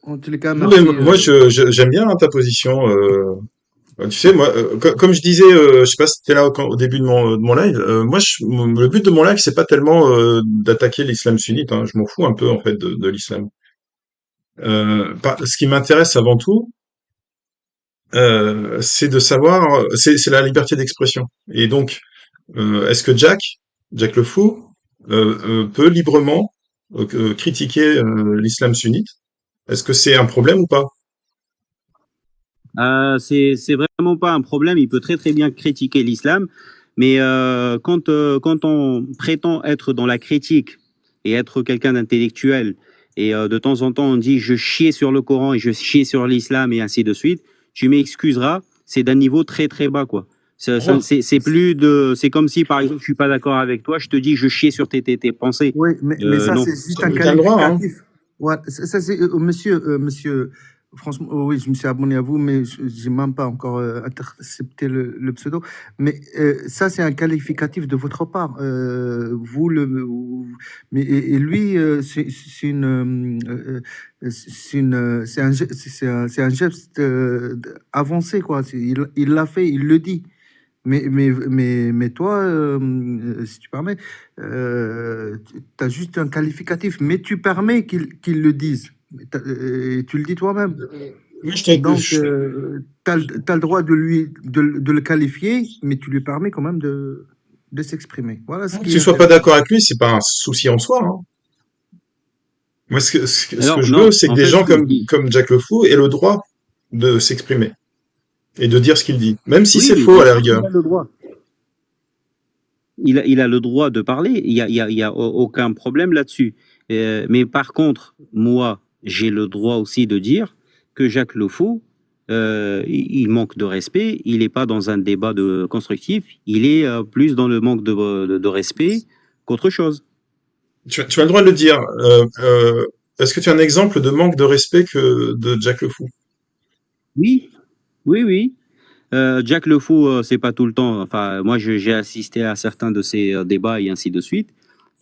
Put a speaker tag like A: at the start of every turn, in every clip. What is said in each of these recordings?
A: En tous les cas,
B: Non, mais
A: merci.
B: moi, j'aime bien, hein, ta position. Tu sais, moi, comme je disais, je sais pas si t'es là au début de mon live. Moi, le but de mon live, c'est pas tellement d'attaquer l'islam sunnite. Hein, je m'en fous un peu en fait de l'islam. Ce qui m'intéresse avant tout, c'est de savoir, c'est la liberté d'expression. Et donc, est-ce que Jack le fou, peut librement critiquer l'islam sunnite? Est-ce que c'est un problème ou pas?
C: C'est vraiment pas un problème. Il peut très très bien critiquer l'islam, mais quand on prétend être dans la critique et être quelqu'un d'intellectuel, et de temps en temps on dit je chiais sur le Coran et je chiais sur l'islam et ainsi de suite, tu m'excuseras, c'est d'un niveau très très bas quoi. C'est plus de, c'est comme si par exemple je suis pas d'accord avec toi, je te dis je chiais sur tes pensées.
A: Oui, mais ça,
C: Non.
A: c'est juste un
B: T'as le droit, hein.
A: qualificatif. Ouais, ça, c'est, monsieur, franchement, oui, je me suis abonné à vous, mais j'ai même pas encore intercepté le pseudo. Mais ça, c'est un qualificatif de votre part. Mais et lui, c'est un geste avancé, quoi. Il l'a fait, il le dit. Mais toi, si tu permets, tu as juste un qualificatif, mais tu permets qu'ils le disent. Et tu le dis toi-même.
B: Oui,
A: Donc, tu as, le droit de le qualifier, mais tu lui permets quand même de s'exprimer. Voilà ce
B: que
A: qui
B: tu
A: est
B: sois pas
A: intéressant.
B: d'accord avec lui, c'est pas un souci en soi, hein. Moi, ce que
C: Alors
B: je veux,
C: non,
B: c'est que
C: en
B: des
C: fait ce
B: gens
C: que je dis,
B: comme Jack le Fou aient le droit de s'exprimer et de dire ce qu'il dit, même si
C: oui,
B: c'est
C: mais
B: faux
C: bien
B: à la
C: sûr qu'il
B: rigueur.
C: a le droit. Il a le droit de parler, il y a aucun problème là-dessus. Mais par contre, moi, j'ai le droit aussi de dire que Jacques Le Fou, il manque de respect, il n'est pas dans un débat constructif, il est plus dans le manque de respect qu'autre chose.
B: Tu as le droit de le dire. Est-ce que tu as un exemple de manque de respect de Jack le Fou?
C: Oui, oui. Jack Le Fou, c'est pas tout le temps. Enfin, moi, j'ai assisté à certains de ces débats et ainsi de suite.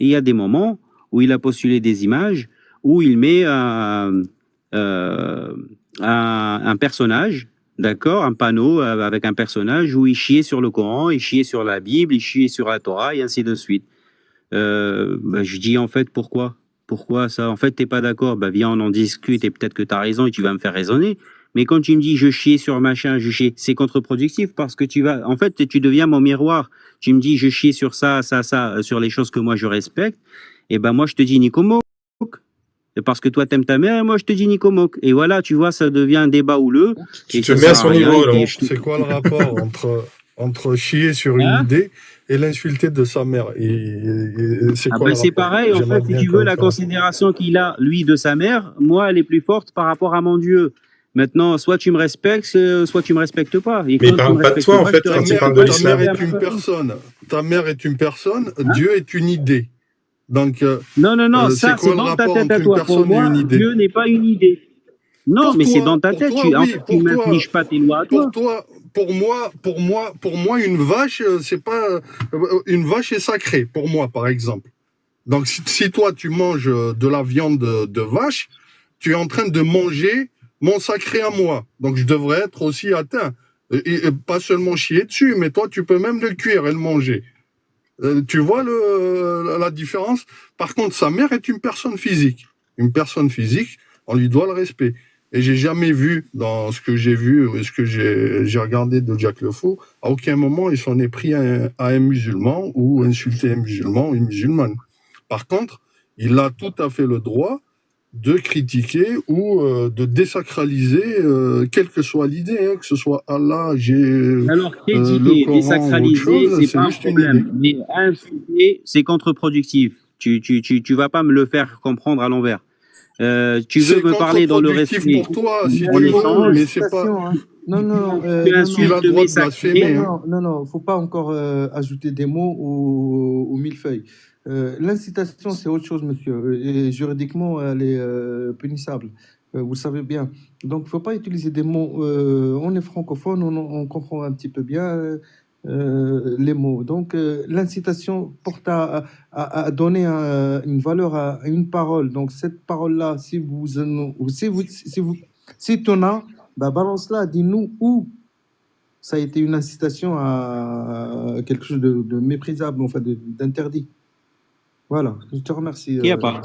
C: Et il y a des moments où il a postulé des images où il met euh, un personnage, d'accord, un panneau avec un personnage où il chiait sur le Coran, il chiait sur la Bible, il chiait sur la Torah et ainsi de suite. Bah, je dis en fait pourquoi? Pourquoi ça? En fait, t'es pas d'accord. Bah, viens, on en discute et peut-être que tu as raison et tu vas me faire raisonner. Mais quand tu me dis je chie sur machin, je chie, c'est contre-productif parce que en fait, tu deviens mon miroir. Tu me dis je chie sur ça, sur les choses que moi je respecte. Et ben moi, je te dis Nico Mouk. Et parce que toi, t'aimes ta mère, et moi, je te dis Nico Mouk. Et voilà, tu vois, ça devient un débat houleux
B: Tu
C: et
B: te
C: ça
B: mets à
C: sert à
B: son
C: rien.
B: niveau,
C: Et
B: alors.
C: puis,
D: C'est quoi le rapport entre chier sur une
C: Hein?
D: idée et l'insulter de sa mère? C'est
C: Ah
D: quoi
C: ben
D: le
C: c'est
D: rapport?
C: pareil, en
D: J'aimerais
C: fait, si
D: bien
C: tu veux, la
D: connaître le rapport.
C: considération qu'il a, lui, de sa mère, moi, elle est plus forte par rapport à mon Dieu. Maintenant, soit tu me respectes, soit tu me respectes pas. Et
B: Mais il
C: quand tu me
B: parle pas de
C: respectes
B: toi, en
C: pas, je
B: fait,
C: te
B: quand il
C: respecte
B: parle de
C: pas, je
D: Ta
C: te
D: mère
B: l'islam.
C: refais un
D: est une
C: peu.
D: personne. Ta mère est une personne.
C: Hein?
D: Dieu est une idée. Donc,
C: Non,
D: c'est
C: ça, c'est
D: quoi le
C: dans ta
D: rapport
C: tête
D: entre
C: à
D: une
C: toi. Pour
D: personne et
C: moi,
D: une idée?
C: Dieu n'est pas une idée. Non, mais c'est dans ta tête. En
D: Oui,
C: fait, tu m'infliges pas tes lois à
D: pour
C: toi.
D: toi, pour moi, une vache, c'est pas, une vache est sacrée, pour moi, par exemple. Donc, si toi, tu manges de la viande de vache, tu es en train de manger mon sacré à moi. Donc, je devrais être aussi atteint. Et pas seulement chier dessus, mais toi, tu peux même le cuire et le manger. Tu vois la différence? Par contre, sa mère est une personne physique. Une personne physique, on lui doit le respect. Et j'ai jamais vu, dans ce que j'ai vu, ou ce que j'ai regardé de Jack Le Fou, à aucun moment il s'en est pris à un musulman ou insulté un musulman ou une musulmane. Par contre, il a tout à fait le droit de critiquer ou de désacraliser, quelle que soit l'idée, hein, que ce soit Allah,
C: Alors,
D: le
C: critiquer,
D: Coran ou autre
C: désacraliser,
D: chose,
C: c'est
D: c'est
C: pas un
D: juste une idée.
C: problème. Mais insulter, c'est contre-productif. Tu vas pas me le faire comprendre à l'envers. Tu veux
D: C'est
C: me parler dans le
D: contre-productif
C: respect,
D: pour toi, si
C: en
D: tu veux, mais
C: échange,
D: c'est pas.
A: L'incitation, hein. Non, non,
C: tu
A: non,
D: Il a
A: non.
C: insultes
D: le droit
C: mes
D: de
C: sacrés.
D: blasphémer, hein.
A: Non, faut pas encore ajouter des mots au millefeuille. L'incitation, c'est autre chose, monsieur. Et juridiquement, elle est punissable. Vous le savez bien. Donc, faut pas utiliser des mots. On est francophone, on comprend un petit peu bien. les mots. Donc, l'incitation porte à donner une valeur à une parole. Donc, cette parole-là, si tu en as, bah, balance-la, dis-nous où ça a été une incitation à quelque chose de méprisable, enfin d'interdit. Voilà, je te remercie.
C: Qui a pas.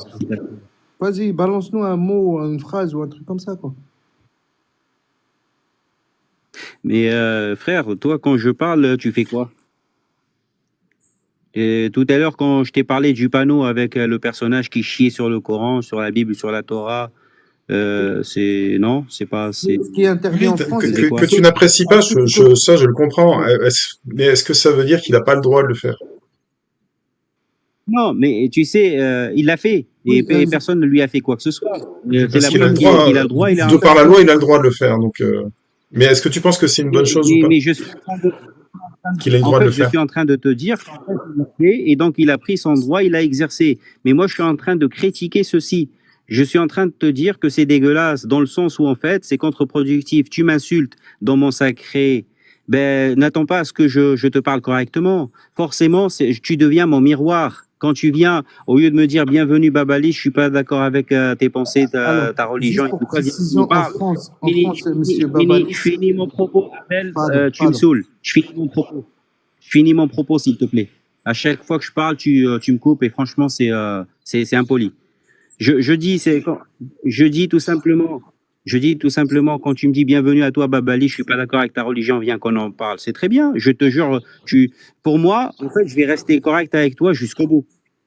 A: Vas-y, balance-nous un mot, une phrase ou un truc comme ça, quoi.
C: Mais frère, toi, quand je parle, tu fais quoi? Et tout à l'heure, quand je t'ai parlé du panneau avec le personnage qui chiait sur le Coran, sur la Bible, sur la Torah, c'est non, c'est pas.
A: Ce qui est interdit en France,
C: c'est quoi?
B: Que tu n'apprécies pas, ça je le comprends. Mais est-ce que ça veut dire qu'il n'a pas le droit de le faire?
C: Non, mais tu sais, il l'a fait et
A: Oui,
C: personne ne lui a fait quoi que ce soit. C'est
B: Parce
C: la
B: qu'il a le
C: preuve
B: droit,
C: qu'il a le droit.
B: de par la loi, il a le droit de le faire. Donc, mais est-ce que tu penses que c'est une bonne chose ou pas
C: Mais je suis en train de.
B: qu'il ait le
C: En
B: droit de
C: fait,
B: le
C: je
B: faire?
C: suis en train de te dire qu'en fait, il l'a fait et donc il a pris son droit, il a exercé. Mais moi, je suis en train de critiquer ceci. Je suis en train de te dire que c'est dégueulasse dans le sens où en fait, c'est contre-productif. Tu m'insultes dans mon sacré. Ben, n'attends pas à ce que je te parle correctement. Forcément, tu deviens mon miroir. Quand tu viens, au lieu de me dire bienvenue Babali, je suis pas d'accord avec tes pensées,
A: Alors,
C: ta religion.
A: juste pour
C: et tout ça,
A: précision, en France, monsieur Babali.
C: Je finis mon propos, Abel, tu me
A: Pardon.
C: saoules. Je finis mon propos. Je finis mon propos, s'il te plaît. À chaque fois que je parle, tu me coupes et franchement, c'est impoli. Je dis tout simplement, quand tu me dis bienvenue à toi, Babali, je suis pas d'accord avec ta religion, viens qu'on en parle. C'est très bien. Je te jure, pour moi, en fait, je vais rester correct avec toi jusqu'au bout.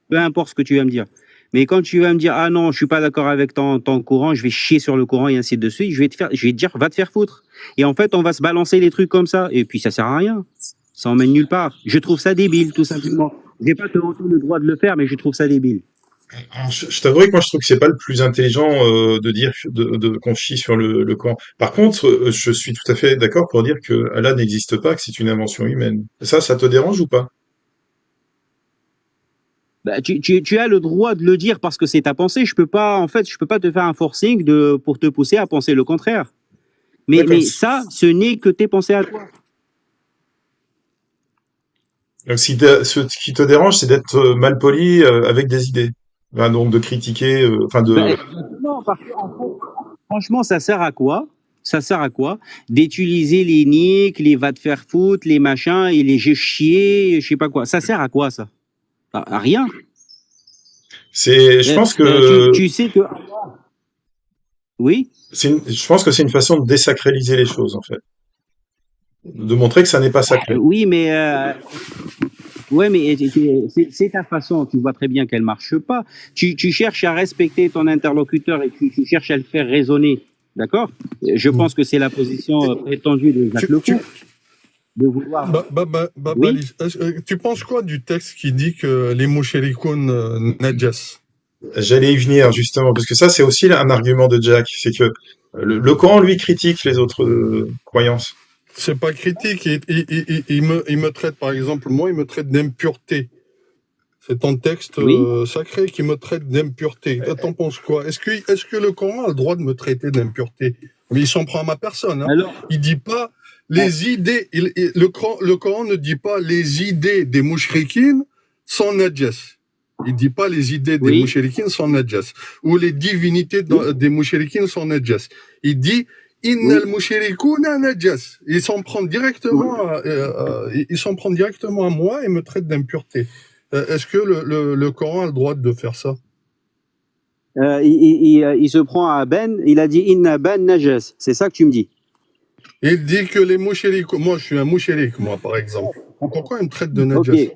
C: Peu importe ce que tu vas me dire. Mais quand tu vas me dire, ah non, je suis pas d'accord avec ton courant, je vais chier sur le courant et ainsi de suite, je vais te dire, va te faire foutre. Et en fait, on va se balancer les trucs comme ça. Et puis, ça sert à rien. Ça emmène nulle part. Je trouve ça débile, tout simplement. Je n'ai pas autant le droit de le faire, mais je trouve ça débile.
B: Je t'avouerai que moi je trouve que c'est pas le plus intelligent de dire qu'on chie sur le Coran. Par contre, je suis tout à fait d'accord pour dire que Allah n'existe pas, que c'est une invention humaine. Ça te dérange ou pas?
C: Bah, tu as le droit de le dire parce que c'est ta pensée. Je peux pas te faire un forcing pour te pousser à penser le contraire. Mais ça, ce n'est que tes pensées à toi.
B: Donc, ce qui te dérange, c'est d'être mal poli avec des idées. Enfin, donc de critiquer,
C: Non, parce que, en fait, franchement, ça sert à quoi? Ça sert à quoi d'utiliser les nicks, les va te faire foutre, les machins et les j'ai chier, je sais pas quoi. Ça sert à quoi ça? À rien.
B: je pense que
C: tu sais que oui.
B: je pense que c'est une façon de désacraliser les choses en fait, de montrer que ça n'est pas sacré.
C: Oui, mais ouais, mais c'est ta façon. Tu vois très bien qu'elle marche pas. Tu cherches à respecter ton interlocuteur et tu cherches à le faire raisonner. D'accord? Je pense que c'est la position prétendue de Jacques Lecour. De vouloir.
D: Oui. Tu penses quoi du texte qui dit que les mouchérikoun najas?
B: J'allais y venir justement, parce que ça c'est aussi un argument de Jack, c'est que le Coran lui critique les autres croyances.
D: C'est pas critique, il me traite, par exemple, moi, il me traite d'impureté. C'est un texte sacré qui me traite d'impureté. T'en penses quoi? Est-ce que le Coran a le droit de me traiter d'impureté? Mais il s'en prend à ma personne. Hein.
C: Alors,
D: il dit pas les idées. Le Coran ne dit pas les idées des mouchrikines sont najas. Il dit pas les idées des mouchrikines sont najas. Ou les divinités des mouchrikines sont najas. Il dit Innal mouchrikouna najas. Il s'en prend directement à moi et me traite d'impureté. Est-ce que le Coran a le droit de faire ça?
C: il se prend à Ben, il a dit Inna Ben najas. C'est ça que tu me dis?
D: Il dit que les mouchériques, moi je suis un mouchérik, moi par exemple. Pourquoi il me traite de najas?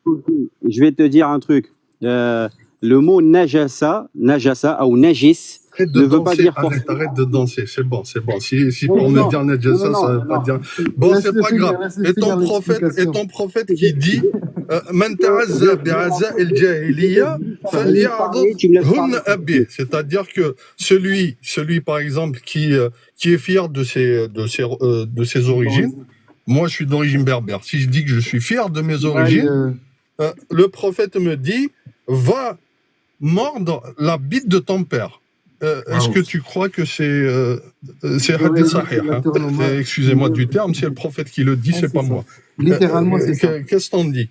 C: Okay. Je vais te dire un truc. Le mot najasa ou najis ne veut pas dire forcément.
D: Arrête de danser, c'est bon. Si pour me dire najasa, ça veut pas dire. Bon, c'est pas grave. Et ton prophète qui dit Man ta'azza bi'azza el-jahiliya falya'dud abi. C'est-à-dire que celui par exemple qui est fier de ses origines. Moi, je suis d'origine berbère. Si je dis que je suis fier de mes origines, le prophète me dit va mordre la bite de ton père. est-ce que tu crois que c'est
A: Il aurait
D: hadith
A: dit
D: sahih,
A: que la
D: hein?
A: tournoi-
D: Excusez-moi du terme, c'est le prophète qui le dit,
A: Ah,
D: c'est
A: c'est
D: pas
A: ça.
D: moi.
A: Littéralement, c'est ça.
D: Qu'est-ce qu'on dit?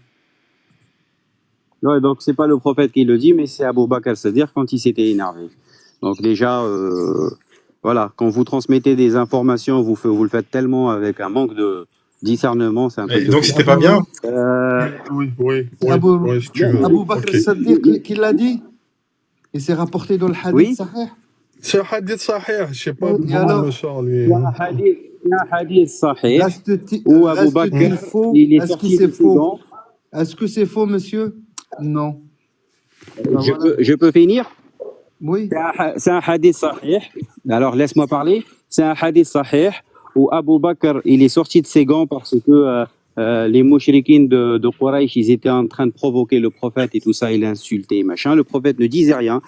C: Ouais, donc c'est pas le prophète qui le dit, mais c'est Abou Bakr, c'est-à-dire quand il s'était énervé. Donc déjà, voilà, quand vous transmettez des informations, vous le faites tellement avec un manque de discernement, c'est un
B: Et
C: truc de
B: donc
C: fou.
B: c'était pas bien.
D: Oui,
A: C'est Abou
D: si tu veux.
A: Abou Bakr
D: Ok.
A: Saddiq qui l'a dit. Et c'est rapporté dans le hadith
C: Oui.
A: sahih.
D: C'est un hadith sahih, je sais pas
A: Et
D: d'où il
A: alors
D: me sort, lui.
C: Il y a un hadith sahih
A: Reste-t-il
C: où Abou Bakr,
A: reste-t-il faux?
C: il est
A: Est-ce que
C: sorti
A: c'est
C: de ses
A: faux?
C: gants.
A: Est-ce que c'est faux, monsieur? Non. Ben voilà.
C: Je peux finir?
A: Oui.
C: C'est un hadith sahih. Alors laisse-moi parler. C'est un hadith sahih où Abou Bakr, il est sorti de ses gants parce que les mouchriquines de Quraysh, ils étaient en train de provoquer le prophète et tout ça, il a insulté, machin. Le prophète ne disait rien.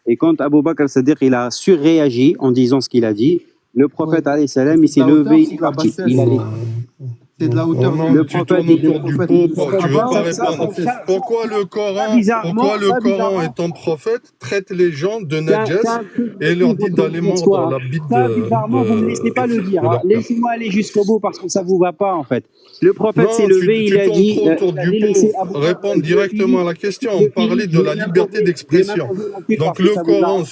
C: Et quand Abou Bakr, c'est-à-dire qu'il a surréagi en disant ce qu'il a dit, le prophète,
A: Oui.
C: alayhi salam, il
A: C'est
C: s'est
A: de la hauteur,
C: levé, il
A: c'est
C: est
A: de la
C: parti.
A: bassesse.
C: Il allait.
A: C'est de la hauteur.
D: Non,
C: Le
D: tu
C: prophète,
D: tournes
C: il
D: autour du pot. Tu veux pas
C: ça,
D: répondre.
C: ça,
D: Pourquoi
C: bizarrement,
D: le Coran étant prophète traite les gens de najas et leur dit d'aller mordre la bite
C: ça, bizarrement, vous ne me laissez pas le dire. Hein. Laissez-moi aller jusqu'au bout parce que ça vous va pas en fait. Le prophète s'est levé, il a dit.
D: Tu tournes trop autour du pot. Réponds directement à la question. On parlait de la liberté d'expression. Donc le Coran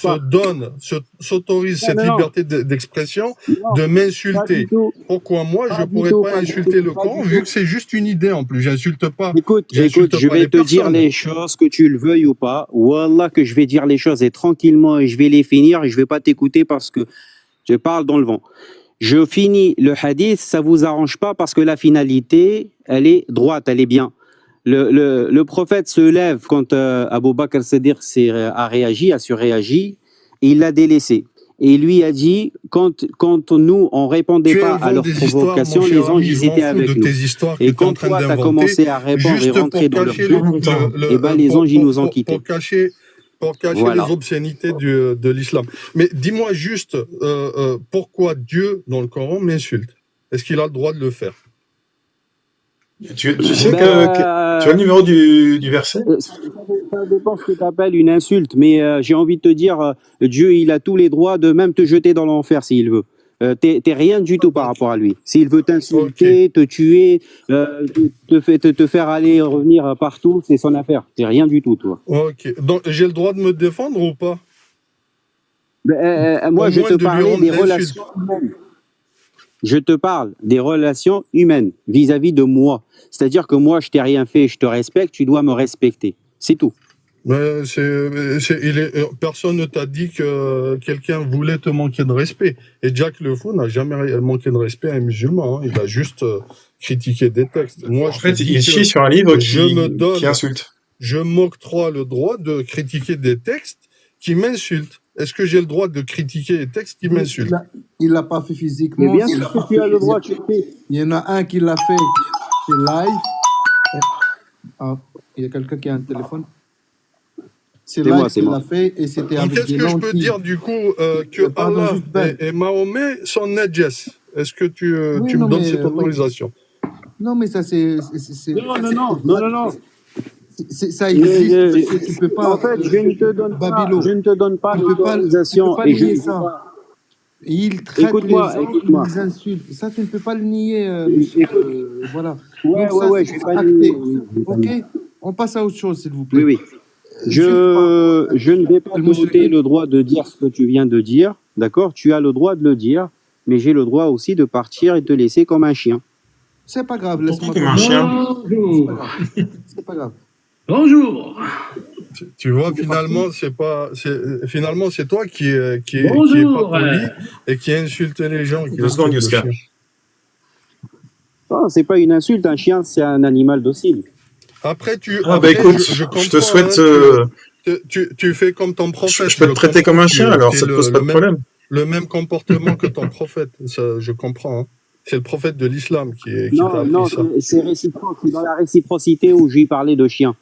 D: s'autorise cette liberté d'expression de m'insulter. Pourquoi moi je pourrais pas insulter le Coran vu que c'est juste une idée en plus. J'insulte pas.
C: Écoute, je vais te dire les choses, que tu le veuilles ou pas. Wallah que je vais dire les choses et tranquillement et je vais les finir et je vais pas t'écouter parce que je parle dans le vent. Je finis le hadith, ça vous arrange pas parce que la finalité, elle est droite, elle est bien. Le prophète se lève quand Abou Bakr Siddiq a surréagi, et il l'a délaissé. Et lui a dit, quand nous, on répondait pas à leurs provocations, les anges, ils étaient avec nous. Et quand toi, tu as commencé à répondre et rentrer dans leur truc, et ben les anges, ils nous ont quittés.
D: Pour cacher les obscénités de l'islam. Mais dis-moi juste, pourquoi Dieu, dans le Coran, m'insulte? Est-ce qu'il a le droit de le faire?
B: Tu sais tu as le numéro du verset?
C: Ça dépend ce que tu appelles une insulte, mais j'ai envie de te dire, Dieu, il a tous les droits de même te jeter dans l'enfer s'il veut. T'es rien du tout par rapport à lui. S'il veut t'insulter, te tuer, te faire aller et revenir partout, c'est son affaire. T'es rien du tout, toi.
D: Ok. Donc, j'ai le droit de me défendre ou pas?
C: Moi, je te parlais des relations humaines. Je te parle des relations humaines vis-à-vis de moi. C'est-à-dire que moi, je t'ai rien fait, je te respecte, tu dois me respecter. C'est tout.
D: Mais personne ne t'a dit que quelqu'un voulait te manquer de respect. Et Jack Le Fou n'a jamais manqué de respect à un musulman. Hein. Il a juste critiqué des textes. Moi,
B: en fait, il chie sur un livre qui insulte.
D: Je m'octroie le droit de critiquer des textes qui m'insultent. Est-ce que j'ai le droit de critiquer les textes qui m'insultent?
A: Il l'a pas fait physiquement.
C: Mais bien sûr que tu as le droit, tu le fais.
A: Il y en a un qui l'a fait chez Live. Ah, il y a quelqu'un qui a un téléphone. C'est Live qui l'a fait et c'était avec
D: des lentilles. Qu'est-ce que je peux dire du coup que Allah et Mahomet sont najas? Est-ce que tu me donnes cette autorisation?
A: Non, mais ça c'est...
C: Non.
A: Ça existe. Tu peux pas.
C: En fait, je ne te donne pas l'autorisation.
A: Et je ça. Il traite les gens, il les insulte. Ça, tu ne peux pas le nier. Voilà.
C: Ouais, je vais pas nier.
A: Ok, on passe à autre chose, s'il vous plaît.
C: Oui. Je ne vais pas te ôter le droit de dire ce que tu viens de dire, d'accord? Tu as le droit de le dire, mais j'ai le droit aussi de partir et te laisser comme un chien.
A: C'est pas grave, laisse-moi.
B: Comme un chien.
A: C'est pas grave.
E: Bonjour.
D: Tu vois, finalement, c'est toi qui est
E: Bonjour.
D: pas poli et qui insulte les gens.
C: Non, c'est pas une insulte. Un chien, c'est un animal docile.
D: Après,
B: écoute, je te souhaite.
D: Tu fais comme ton prophète.
B: Je peux te traiter comme un chien, alors ça te pose pas de problème.
D: Le même comportement que ton prophète, ça, je comprends. Hein. C'est le prophète de l'islam qui t'a appris ça.
C: Non, c'est réciproque. C'est dans la réciprocité où j'ai parlé de chien.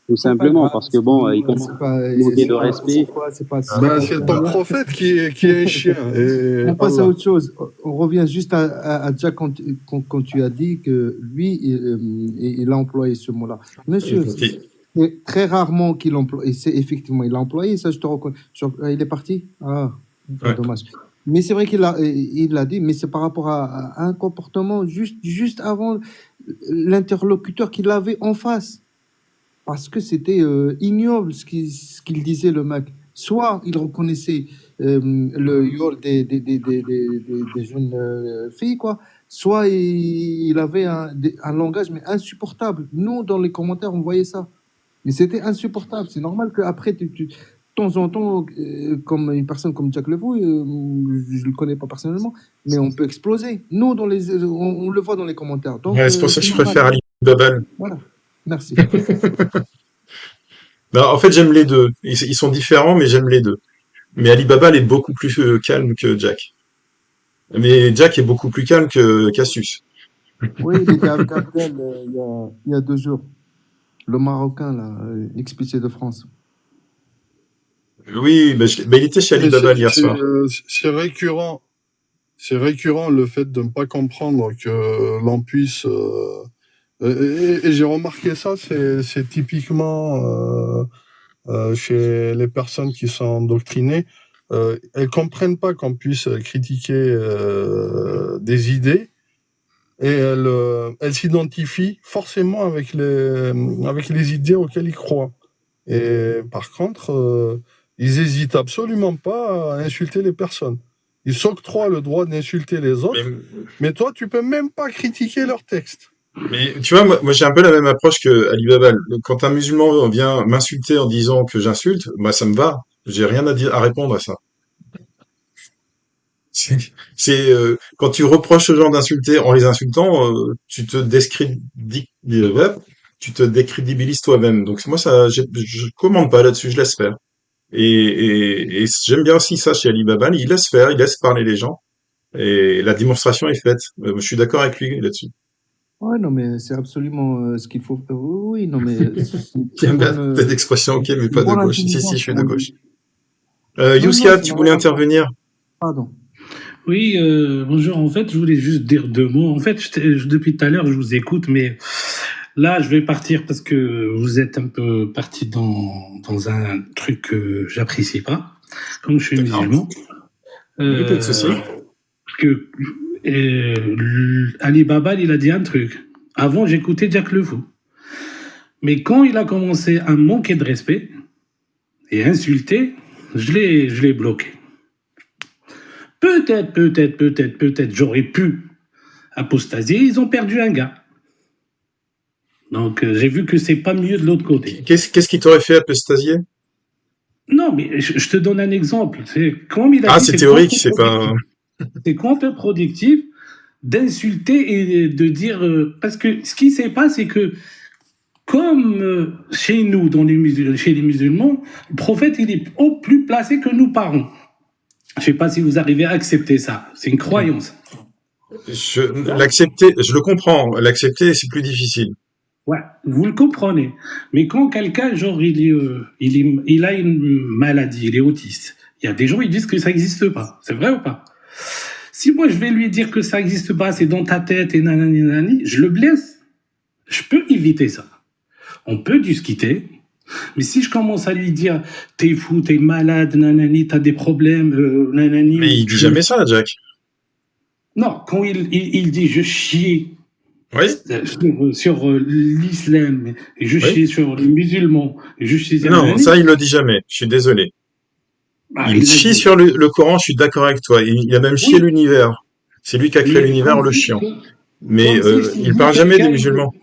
C: Tout simplement, parce que bon, il commence à manquer de respect.
D: C'est ton prophète qui est un chien.
A: On passe à autre chose. On revient juste à Jack quand tu as dit que lui, il a employé ce mot-là. Monsieur, c'est très rarement qu'il emploie. Et c'est effectivement, il l'a employé, ça je te reconnais. Il est parti? Ah,
B: Ouais.
A: dommage. Mais c'est vrai il l'a dit, mais c'est par rapport à un comportement juste avant l'interlocuteur qu'il avait en face. Parce que c'était ignoble ce qu'il disait, le mec. Soit il reconnaissait le yol des jeunes filles, quoi. Soit il avait un langage mais insupportable. Nous, dans les commentaires, on voyait ça. Mais c'était insupportable. C'est normal qu'après, de temps en temps, comme une personne comme Jack Levaux, je ne le connais pas personnellement, mais on peut exploser. Nous, on le voit dans les commentaires. Donc,
B: Ouais, c'est pour ça que
A: c'est
B: je
A: normal.
B: préfère Ali Babal.
A: Voilà. Merci.
B: Bah, en fait, j'aime les deux. Ils sont différents, mais j'aime les deux. Mais Ali Babal est beaucoup plus calme que Jack. Mais Jack est beaucoup plus calme que Cassius.
A: Oui, il était avec Abdel il y a 2 jours. Le Marocain, là, expulsé de France.
B: Oui, il était chez Ali
D: Mais
B: Babal hier soir.
D: c'est récurrent. C'est récurrent le fait de ne pas comprendre que l'on puisse. Et j'ai remarqué ça, c'est typiquement chez les personnes qui sont endoctrinées. Elles comprennent pas qu'on puisse critiquer des idées et elles s'identifient forcément avec les idées auxquelles ils croient. Et par contre, ils hésitent absolument pas à insulter les personnes. Ils s'octroient le droit d'insulter les autres, mais toi, tu peux même pas critiquer leur texte.
B: Mais tu vois, moi j'ai un peu la même approche que Ali Babal. Quand un musulman vient m'insulter en disant que j'insulte, moi ça me va. J'ai rien à répondre à ça. Quand tu reproches aux gens d'insulter en les insultant, tu te décrédibilises toi-même. Donc moi je commande pas là-dessus, je laisse faire. Et j'aime bien aussi ça chez Ali Babal, il laisse faire, il laisse parler les gens. Et la démonstration est faite. Je suis d'accord avec lui là-dessus.
A: Ouais, non, mais c'est absolument ce qu'il faut. Oui, non, mais c'est une très
B: J'aime bien
A: bonne,
B: cette expression, ok, mais
A: une
B: pas de
A: bonne
B: gauche. Si, je
A: intelligence,
B: suis
A: comme
B: de
A: on
B: gauche.
A: dit. Non,
B: Youssef,
A: ça
B: tu
A: n'a
B: voulais
A: rien à voir.
B: intervenir?
A: Pardon.
E: Oui, bonjour. En fait, je voulais juste dire 2 mots. En fait, depuis tout à l'heure, je vous écoute, mais là, je vais partir parce que vous êtes un peu parti dans un truc que j'apprécie pas, comme je suis
B: D'accord.
E: musulman.
B: Oui, pas de souci.
E: Parce que Ali Babal, il a dit un truc. Avant, j'écoutais Jack Lefou. Mais quand il a commencé à manquer de respect et insulter, je l'ai bloqué. Peut-être, j'aurais pu apostasier. Ils ont perdu un gars. Donc, j'ai vu que c'est pas mieux de l'autre côté.
B: Qu'est-ce qui t'aurait fait apostasier?
E: Non, mais je te donne un exemple. Comme il a
B: Ah,
E: dit,
B: c'est
E: c'est
B: théorique, c'est pas...
E: contre-productif. C'est contre-productif d'insulter et de dire... parce que ce qui se passe, c'est que comme chez nous, chez les musulmans, le prophète, il est au plus placé que nous parents. Je ne sais pas si vous arrivez à accepter ça. C'est une croyance.
B: L'accepter, je le comprends. L'accepter, c'est plus difficile.
E: Ouais, vous le comprenez. Mais quand quelqu'un, genre, il a une maladie, il est autiste, il y a des gens qui disent que ça n'existe pas. C'est vrai ou pas? Si moi, je vais lui dire que ça n'existe pas, c'est dans ta tête et nanani, nanani, je le blesse. Je peux éviter ça. On peut discuter. Mais si je commence à lui dire t'es fou, t'es malade, nanani, t'as des problèmes, nanani.
B: Mais il dit jamais ça, Jack.
E: Non, quand il dit je chie
B: Oui.
E: sur l'islam, et je chie sur les musulmans, et je chie sur
B: Non,
E: nanani,
B: ça, il le dit jamais. Je suis désolé. Il chie sur le Coran, je suis d'accord avec toi. Il a même chié l'univers. C'est lui qui a créé l'univers, le chiant. Mais il parle jamais des musulmans.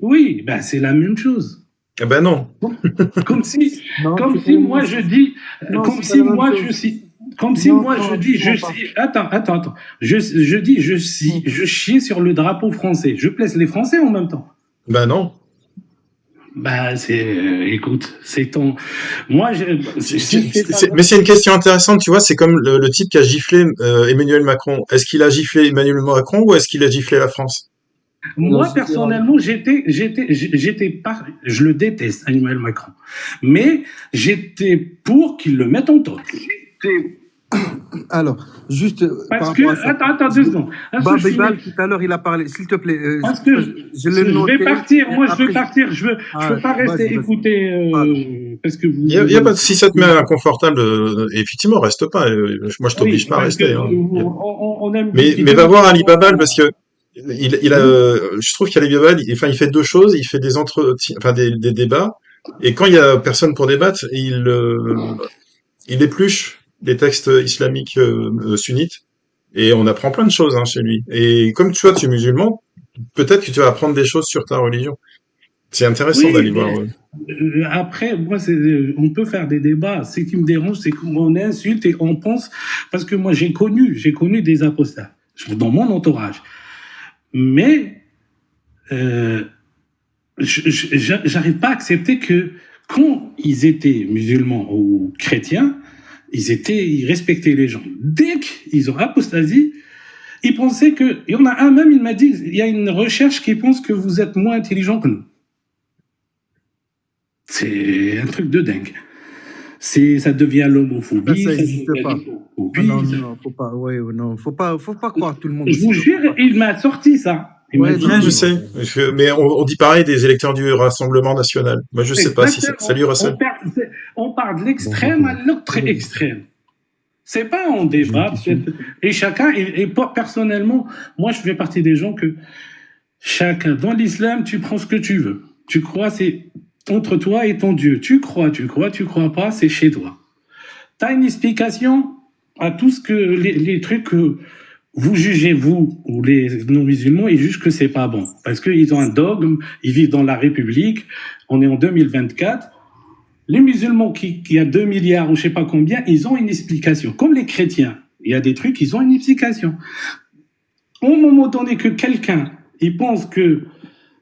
E: Oui, ben c'est la même chose.
B: Ah ben non.
E: Comme si,
A: Non,
E: comme
A: c'est
E: si
A: pas la
E: moi
A: même
E: je
A: chose.
E: dis,
A: Non,
E: comme
A: c'est
E: si
A: pas la même
E: moi
A: chose.
E: je suis, comme si
A: Non,
E: moi
A: non,
E: je dis,
A: absolument pas.
E: attends, je dis, je chie sur le drapeau français. Je place les Français en même temps.
B: Ben non.
E: Bah écoute, c'est ton, moi,
B: Mais c'est une question intéressante, tu vois. C'est comme le type qui a giflé Emmanuel Macron. Est-ce qu'il a giflé Emmanuel Macron ou est-ce qu'il a giflé la France?
E: Moi, personnellement, j'étais pas, je le déteste, Emmanuel Macron. Mais j'étais pour qu'il le mette en taule. J'étais
A: Alors, juste par
E: Parce que,
A: rapport à ça,
E: attends 2 secondes. Parce que je
A: Babibal,
E: finis.
A: tout à l'heure, il a parlé. S'il te plaît,
E: Parce que
A: je l'ai
E: je vais
A: noté.
E: partir.
A: Et
E: Moi, je vais
A: après,
E: partir. Je veux pas rester
A: vas-y.
E: écouter
A: Pardon.
E: parce que
B: Il y a pas de, si ça te met inconfortable, effectivement, reste pas. Moi, je
E: Oui,
B: t'oblige pas à
E: parce que
B: rester. Hein.
E: on aime
B: Mais
E: discuter.
B: va voir Ali Babal parce que je trouve qu'Ali Babal, enfin, il fait deux choses. Il fait des entretiens, enfin, des débats. Et quand il y a personne pour débattre, il épluche des textes islamiques sunnites. Et on apprend plein de choses chez lui. Et comme tu vois, tu es musulman, peut-être que tu vas apprendre des choses sur ta religion. C'est intéressant
E: Oui,
B: d'aller voir.
E: après, moi, on peut faire des débats. Ce qui me dérange, c'est qu'on insulte et on pense, parce que moi, j'ai connu des apostats dans mon entourage. Mais j'arrive pas à accepter que quand ils étaient musulmans ou chrétiens, ils respectaient les gens. Dès qu'ils ont apostasie, ils pensaient que, il y en a un même, il m'a dit, il y a une recherche qui pense que vous êtes moins intelligent que nous. C'est un truc de dingue. Ça devient l'homophobie.
A: Ça n'existe pas.
E: Non,
A: faut pas. Ouais, non, faut pas croire tout le monde.
E: Je vous jure, il m'a sorti ça.
B: Ouais, je sais. Mais on dit pareil des électeurs du Rassemblement National. Moi, je sais pas si c'est... Salut, Russell.
E: On part de l'extrême à l'autre extrême. C'est pas un débat. Et chacun, et personnellement, moi, je fais partie des gens que chacun, dans l'islam, tu prends ce que tu veux. Tu crois, c'est entre toi et ton Dieu. Tu crois pas, c'est chez toi. Tu as une explication à tout ce que les trucs que vous jugez, vous, ou les non-musulmans, ils jugent que c'est pas bon. Parce qu'ils ont un dogme, ils vivent dans la République, on est en 2024. Les musulmans qui a 2 milliards ou je sais pas combien, ils ont une explication. Comme les chrétiens, il y a des trucs, ils ont une explication. Au moment donné que quelqu'un, il pense que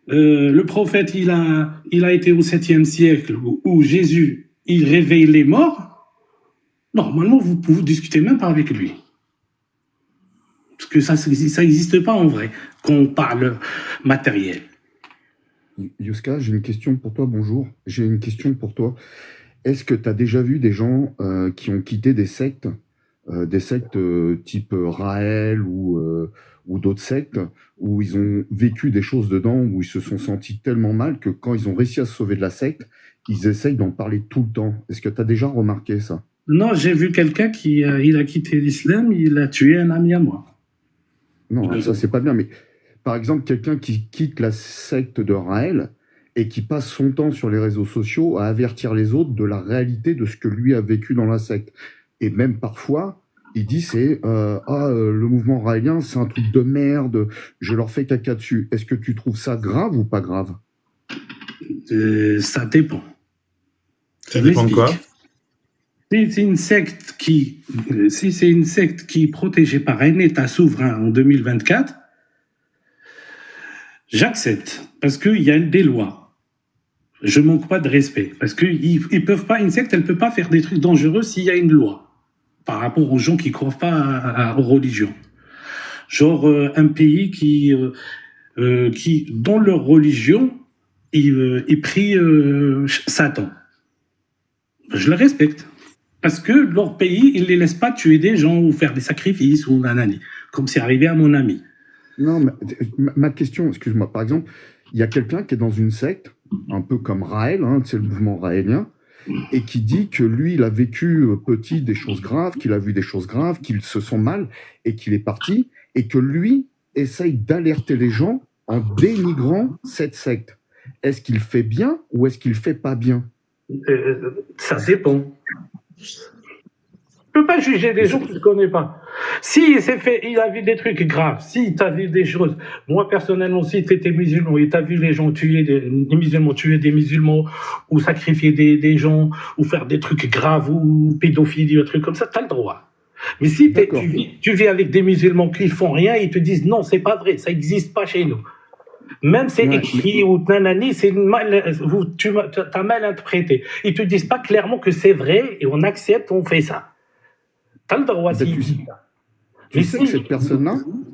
E: le prophète, il a été au 7e siècle, où Jésus, il réveille les morts, normalement, vous pouvez discuter même pas avec lui. Parce que ça n'existe pas en vrai, quand on parle matériel.
F: Youska, j'ai une question pour toi, bonjour. J'ai une question pour toi. Est-ce que tu as déjà vu des gens qui ont quitté des sectes type Raël ou d'autres sectes, où ils ont vécu des choses dedans, où ils se sont sentis tellement mal que quand ils ont réussi à se sauver de la secte, ils essayent d'en parler tout le temps. Est-ce que tu as déjà remarqué ça?
E: Non, j'ai vu quelqu'un qui il a quitté l'islam, il a tué un ami à moi.
F: Non, ça c'est pas bien, mais par exemple, quelqu'un qui quitte la secte de Raël et qui passe son temps sur les réseaux sociaux à avertir les autres de la réalité de ce que lui a vécu dans la secte. Et même parfois, il dit le mouvement raélien, c'est un truc de merde, je leur fais caca dessus. Est-ce que tu trouves ça grave ou pas grave?
E: Ça dépend.
B: Ça dépend de quoi?
E: Si c'est une secte qui est protégée par un État souverain en 2024, j'accepte, parce qu'il y a des lois. Je manque pas de respect, parce qu'ils peuvent pas, une secte, elle peut pas faire des trucs dangereux s'il y a une loi, par rapport aux gens qui croient pas aux religions. Genre un pays qui dans leur religion, ils prient Satan. Je le respecte. Parce que leur pays, ils ne les laissent pas tuer des gens ou faire des sacrifices ou nanani, comme c'est arrivé à mon ami.
F: Non, mais ma question, excuse-moi, par exemple, il y a quelqu'un qui est dans une secte, un peu comme Raël, c'est le mouvement raélien, et qui dit que lui, il a vécu petit des choses graves, qu'il a vu des choses graves, qu'il se sent mal, et qu'il est parti, et que lui essaye d'alerter les gens en dénigrant cette secte. Est-ce qu'il fait bien ou est-ce qu'il fait pas bien?
E: Ça dépend. Je ne peux pas juger des gens que je ne connais pas. Si il a vu des trucs graves, si tu as vu des choses, moi personnellement, si tu étais musulman et tu as vu les gens tuer des musulmans, ou sacrifier des gens, ou faire des trucs graves, ou pédophilie, ou un truc comme ça, tu as le droit. Mais si tu vis avec des musulmans qui ne font rien, ils te disent non, c'est pas vrai, ça n'existe pas chez nous. Même c'est écrit ou nanani, tu as mal interprété. Ils te disent pas clairement que c'est vrai et on accepte, on fait ça. Tu as le droit de
F: tu sais que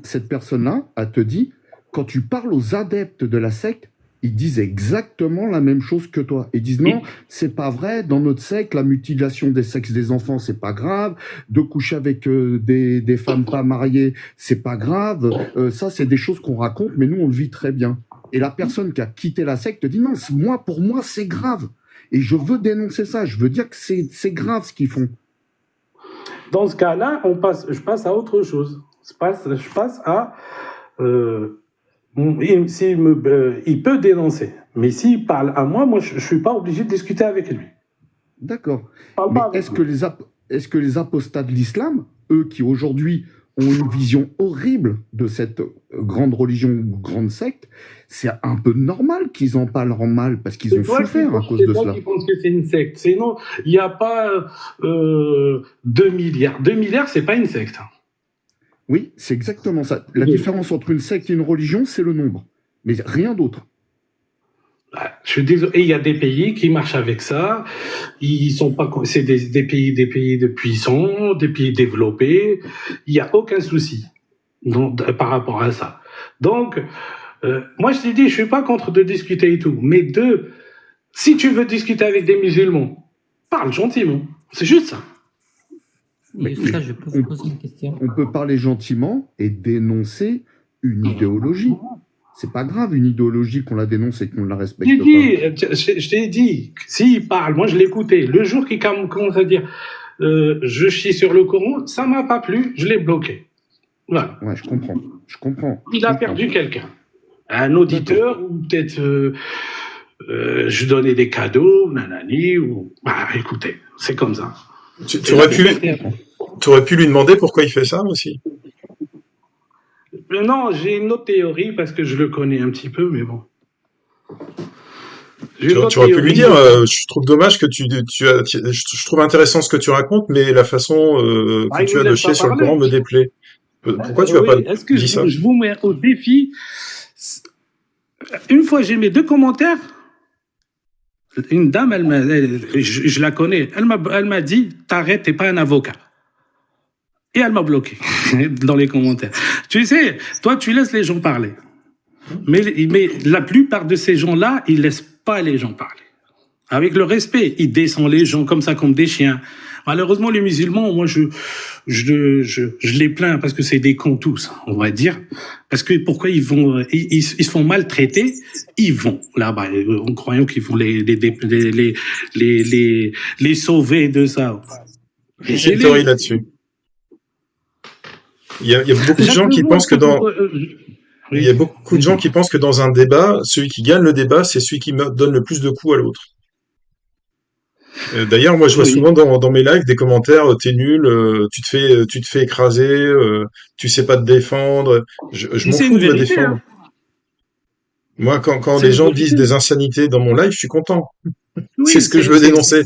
F: cette personne-là, elle te dit, quand tu parles aux adeptes de la secte, ils disent exactement la même chose que toi. Ils disent non, c'est pas vrai. Dans notre secte, la mutilation des sexes des enfants, c'est pas grave. De coucher avec des femmes pas mariées, c'est pas grave. Ça, c'est des choses qu'on raconte, mais nous, on le vit très bien. Et la personne qui a quitté la secte dit non, pour moi, c'est grave. Et je veux dénoncer ça. Je veux dire que c'est grave ce qu'ils font.
E: Dans ce cas-là, je passe à autre chose. Je passe à... il peut dénoncer. Mais s'il parle à moi, je ne suis pas obligé de discuter avec lui.
F: D'accord. Mais est-ce que les apostats de l'islam, eux qui aujourd'hui ont une vision horrible de cette grande religion ou grande secte, c'est un peu normal qu'ils en parlent en mal parce qu'ils ont souffert à cause de cela.
E: C'est toi qui penses que c'est une secte. Sinon, il n'y a pas 2 milliards. 2 milliards, c'est pas une secte.
F: Oui, c'est exactement ça. La différence entre une secte et une religion, c'est le nombre. Mais rien d'autre.
E: Je suis désolé. Et il y a des pays qui marchent avec ça. Ils sont pas, c'est des pays de puissants, des pays développés. Il n'y a aucun souci par rapport à ça. Donc, moi, je t'ai dit, je suis pas contre de discuter et tout. Mais si tu veux discuter avec des musulmans, parle gentiment. C'est juste ça.
F: Mais ça, je peux vous poser une question. On peut parler gentiment et dénoncer une idéologie. C'est pas grave, une idéologie qu'on la dénonce et qu'on ne la respecte pas.
E: Je t'ai dit, s'il parle, moi je l'ai écouté. Le jour qu'il commence à dire je chie sur le Coran, ça m'a pas plu, je l'ai bloqué. Voilà.
F: Ouais, je comprends.
E: Il a perdu quelqu'un. Un auditeur, ou peut-être je donnais des cadeaux, nanani, ou... Bah écoutez, c'est comme ça.
B: Tu aurais pu lui demander pourquoi il fait ça aussi.
E: Non, j'ai une autre théorie parce que je le connais un petit peu, mais bon.
B: Tu aurais pu lui dire, je trouve dommage que je trouve intéressant ce que tu racontes, mais la façon que tu as de chier sur le Coran me déplaît. Pourquoi tu n'as pas dit ça?
E: Je vous mets au défi. Une fois, j'ai mis 2 commentaires. Une dame, je la connais, elle m'a dit, t'arrêtes, t'es pas un avocat. Et elle m'a bloqué dans les commentaires. Tu sais, toi, tu laisses les gens parler. Mais la plupart de ces gens-là, ils laissent pas les gens parler. Avec le respect, ils descendent les gens comme ça, comme des chiens. Malheureusement, les musulmans, moi, je les plains parce que c'est des cons tous, on va dire. Parce que pourquoi ils se font maltraiter, ils vont là-bas, en croyant qu'ils vont les sauver de ça.
B: J'ai une théorie là-dessus. Il y a beaucoup de gens qui pensent que il y a beaucoup de gens qui pensent que dans un débat, celui qui gagne le débat, c'est celui qui donne le plus de coups à l'autre. D'ailleurs, moi, je vois souvent dans mes lives des commentaires, t'es nul, tu te fais écraser, tu sais pas te défendre. Je m'en fous de me défendre. Moi, quand les gens disent des insanités dans mon live, je suis content. Oui, c'est ce que je veux dénoncer.